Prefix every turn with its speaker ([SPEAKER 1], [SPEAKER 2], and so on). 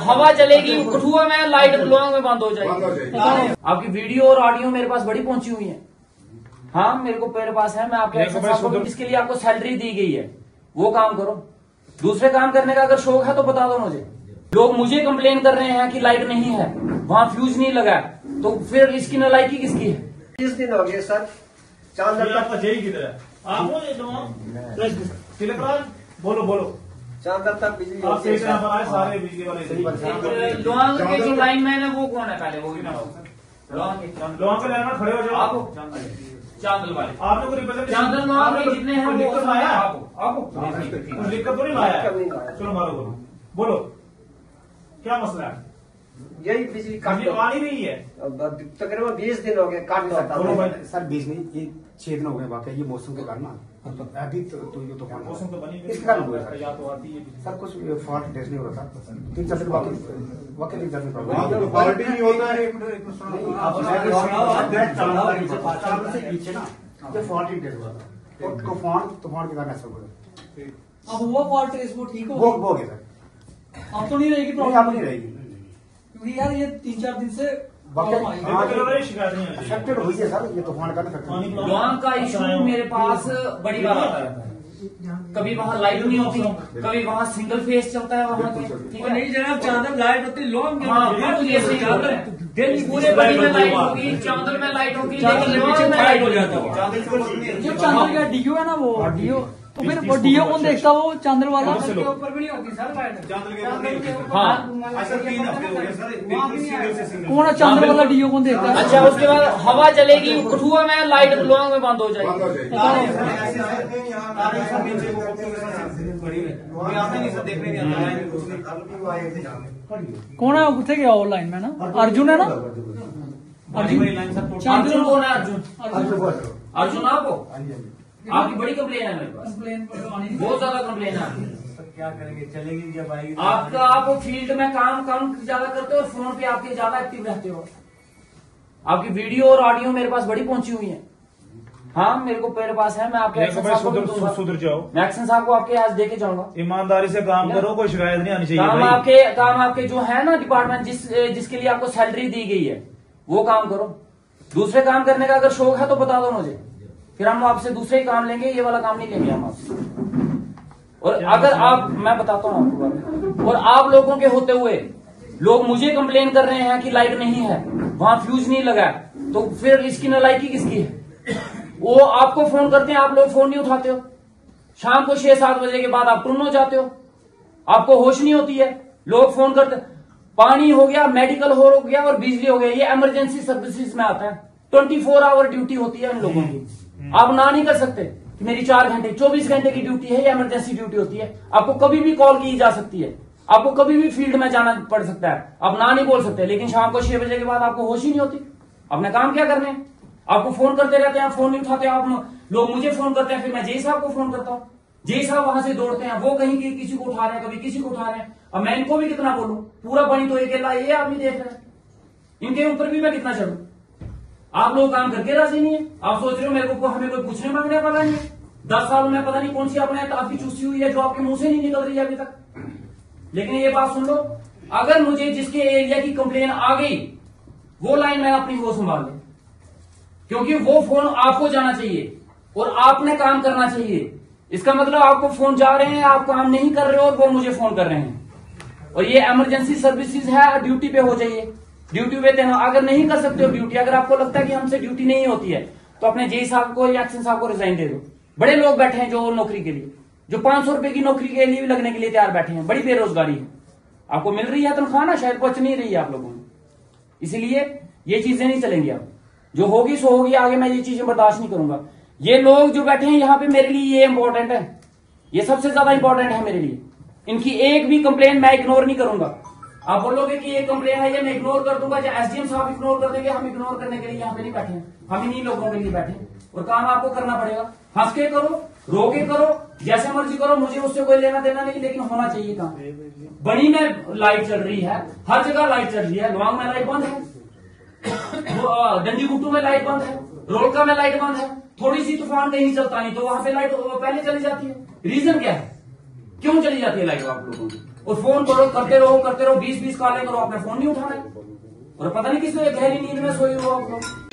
[SPEAKER 1] हवा चलेगी कठुआ में, लाइट लोंग में बंद हो जाएगी। आपकी वीडियो और ऑडियो मेरे पास बड़ी पहुंची हुई है। हाँ मेरे पास है। मैं आपके इसके लिए आपको सैलरी दी गई है, वो काम करो। दूसरे काम करने का अगर शौक है तो बता दो मुझे। लोग मुझे कंप्लेन कर रहे हैं कि लाइट नहीं है, वहां फ्यूज नहीं लगा, तो फिर इसकी नालायकी किसकी है?
[SPEAKER 2] 30 दिन हो गए सर।
[SPEAKER 3] बोलो
[SPEAKER 2] चांदर तक बिजली
[SPEAKER 3] सारे बिजली वाले
[SPEAKER 1] लोहांग के जो लाइनमैन है वो कौन है? पहले वो भी
[SPEAKER 3] लोहांग पे लाइन में खड़े हो जाओ।
[SPEAKER 1] आपको चांदल वाले
[SPEAKER 3] आपने कोई रिप्रेजेंटेशन
[SPEAKER 1] चांदल लोहांग के जितने हैं वो
[SPEAKER 3] लिखकर लाया
[SPEAKER 1] आपको
[SPEAKER 3] कुछ लिखकर तो नहीं लाया। चलो मारो बोलो क्या मसला है?
[SPEAKER 2] यही बिजली काट
[SPEAKER 3] आ नहीं रही है।
[SPEAKER 2] तकरीबन 20 दिन हो गए काट
[SPEAKER 4] सर 20 नहीं, ये 6 दिन हो गए वाकई। ये मौसम के कारण ना अभी तो ये तूफान
[SPEAKER 3] मौसम तो बनी
[SPEAKER 4] इसके कारण हुआ सर।
[SPEAKER 3] या तो आती है
[SPEAKER 4] सर कुछ फॉल्ट टेस्ट नहीं हो रहा था। 3-4 दिन वाकई 3-4 दिन प्रॉब्लम
[SPEAKER 5] क्वालिटी नहीं होता है।
[SPEAKER 4] पीछे ना ये फॉल्ट टेस्ट हुआ था। तूफान के कारण ऐसा हुआ।
[SPEAKER 6] अब हुआ फॉल्ट टेस्ट वो ठीक
[SPEAKER 4] वो हो गया सर।
[SPEAKER 6] अब तो नहीं रहेगी
[SPEAKER 4] अब
[SPEAKER 6] प्रॉब्लम,
[SPEAKER 4] नहीं रहेगी
[SPEAKER 6] क्योंकि यार ये 3-4 दिन से
[SPEAKER 4] अफेक्टेड हुई है सर। ये तूफान का
[SPEAKER 1] लोहांग का इशू मेरे पास बड़ी बार आता रहता है। कभी वहाँ लाइट नहीं होती, कभी वहाँ सिंगल फेस चलता है वहाँ के। ठीक है नहीं जनाब, चांदल लाइट होती है लोहांग पूरे बड़ी में लाइट होगी, चांदल में लाइट होगी, लेकिन लोहांग में लाइट हो जाता है।
[SPEAKER 6] जो चांदल का डीओ है ना वो डीओ, तो फिर वो डीओ कौन देखता? वो चांदल वाला
[SPEAKER 1] के ऊपर भी नहीं होती सर लाइट।
[SPEAKER 6] कौन है चांदल वाला डीओ कौन देखता है?
[SPEAKER 1] अच्छा उसके बाद हवा चलेगी कठुआ में, लाइट लोहांग में बंद हो जाएगी।
[SPEAKER 6] कौन है वो? कितने गया ऑनलाइन में ना? अर्जुन है ना?
[SPEAKER 1] अर्जुन कौन है? अर्जुन आपको आपकी बड़ी कंप्लेन है मेरे पास, बहुत ज्यादा कंप्लेन है।
[SPEAKER 5] क्या करेंगे, चलेगी जब आएगी।
[SPEAKER 1] आपका आप फील्ड में काम कम ज्यादा करते हो और फोन पे आपके ज्यादा एक्टिव रहते हो। आपकी वीडियो और ऑडियो मेरे पास बड़ी पहुंची हुई है। हाँ मेरे पास है। मैं आपके
[SPEAKER 3] सुधर जाओ।
[SPEAKER 1] मैं एक्शन साहब को आपके आज देके जाऊंगा।
[SPEAKER 3] ईमानदारी से काम करो, कोई शिकायत नहीं आनी चाहिए।
[SPEAKER 1] काम आपके जो है ना डिपार्टमेंट जिसके लिए आपको सैलरी दी गई है वो काम करो। दूसरे काम करने का अगर शौक है तो बता दो मुझे, फिर हम आपसे दूसरे ही काम लेंगे, ये वाला काम नहीं लेंगे हम आपसे। और अगर आप, मैं बताता हूँ आपको बात, और आप लोगों के होते हुए लोग मुझे कंप्लेन कर रहे हैं कि लाइट नहीं है, वहां फ्यूज नहीं लगा, तो फिर इसकी नालायकी किसकी है? वो आपको फोन करते हैं, आप लोग फोन नहीं उठाते हो। शाम को 6-7 बजे के बाद आप टुन हो जाते हो, आपको होश नहीं होती है। लोग फोन करते, पानी हो गया, मेडिकल हो गया और बिजली हो गया, ये इमरजेंसी सर्विसेज में आता है। 24 आवर ड्यूटी होती है इन लोगों की। आप ना नहीं कर सकते कि मेरी 4 घंटे 24 घंटे की ड्यूटी है, या इमरजेंसी ड्यूटी होती है। आपको कभी भी कॉल की जा सकती है, आपको कभी भी फील्ड में जाना पड़ सकता है, आप ना नहीं बोल सकते। लेकिन शाम को 6 बजे के बाद आपको होश ही नहीं होती, अपने काम क्या करने हैं। आपको फोन करते रहते हैं, फोन नहीं उठाते आप लोग। मुझे फोन करते हैं, फिर मैं जय साहब को फोन करता हूँ, जय साहब वहां से दौड़ते हैं, वो कहीं किसी को उठा रहे हैं, कभी किसी को उठा रहे हैं। अब मैं इनको भी कितना बोलूं, पूरा बनी तो अकेला ये आदमी देख रहे हैं, इनके ऊपर भी मैं कितना चढ़ू। आप लोग काम करके राजी नहीं है। आप सोच रहे हो मेरे को हमें कोई पूछने मांगने वाला नहीं है। 10 साल में पता नहीं कौन सी आपने टाफी चूसी हुई है जो आपके मुंह से नहीं निकल रही है अभी तक। लेकिन ये बात सुन लो, अगर मुझे जिसके एरिया की कंप्लेन आ गई वो लाइन मैन अपनी वो संभाल ले, क्योंकि वो फोन आपको जाना चाहिए और आपने काम करना चाहिए। इसका मतलब आपको फोन जा रहे हैं, आप काम नहीं कर रहे हो और वो मुझे फोन कर रहे हैं। और ये इमरजेंसी सर्विसेज है, ड्यूटी पे हो जाइए, ड्यूटी पे देना। अगर नहीं कर सकते हो ड्यूटी, अगर आपको लगता है कि हमसे ड्यूटी नहीं होती है, तो अपने जेई साहब को या एक्शन साहब को रिजाइन दे दो। बड़े लोग बैठे हैं जो नौकरी के लिए, जो 500 रुपए की नौकरी के लिए भी लगने के लिए तैयार बैठे हैं। बड़ी बेरोजगारी है, आपको मिल रही है तनख्वाह ना, शायद पहुंच नहीं रही है आप लोगों को। इसलिए ये चीजें नहीं चलेंगी। अब जो होगी सो होगी, आगे मैं ये चीजें बर्दाश्त नहीं करूंगा। ये लोग जो बैठे हैं यहाँ पे, मेरे लिए ये इंपॉर्टेंट है, ये सबसे ज्यादा इंपॉर्टेंट है मेरे लिए। इनकी एक भी कंप्लेन मैं इग्नोर नहीं करूंगा। आप बोलोगे कि ये कंप्लेन है, ये मैं इग्नोर कर दूंगा, या एसडीएम साहब इग्नोर कर देंगे, हम इग्नोर करने के लिए यहाँ पे नहीं बैठे हैं। हम इन्हीं लोगों के लिए बैठे हैं और काम आपको करना पड़ेगा। हंस के करो, रो के करो, जैसे मर्जी करो, मुझे उससे कोई लेना देना नहीं, लेकिन होना चाहिए काम। बड़ी में लाइट चल रही है, हर जगह लाइट चल रही है। लोहांग में लाइट बंद है, डंडी गुट्टू में लाइट बंद है, रोलका में लाइट बंद है। थोड़ी सी तूफान कहीं चलता नहीं तो वहां पे लाइट पहले चली जाती है। रीजन क्या है, क्यों चली जाती है लाइट आप लोगों की? और फोन करो, करते रहो 20-20 कॉलें करो, आपने फोन नहीं उठाना है और पता नहीं किस गहरी नींद में सोए हो आप लोग।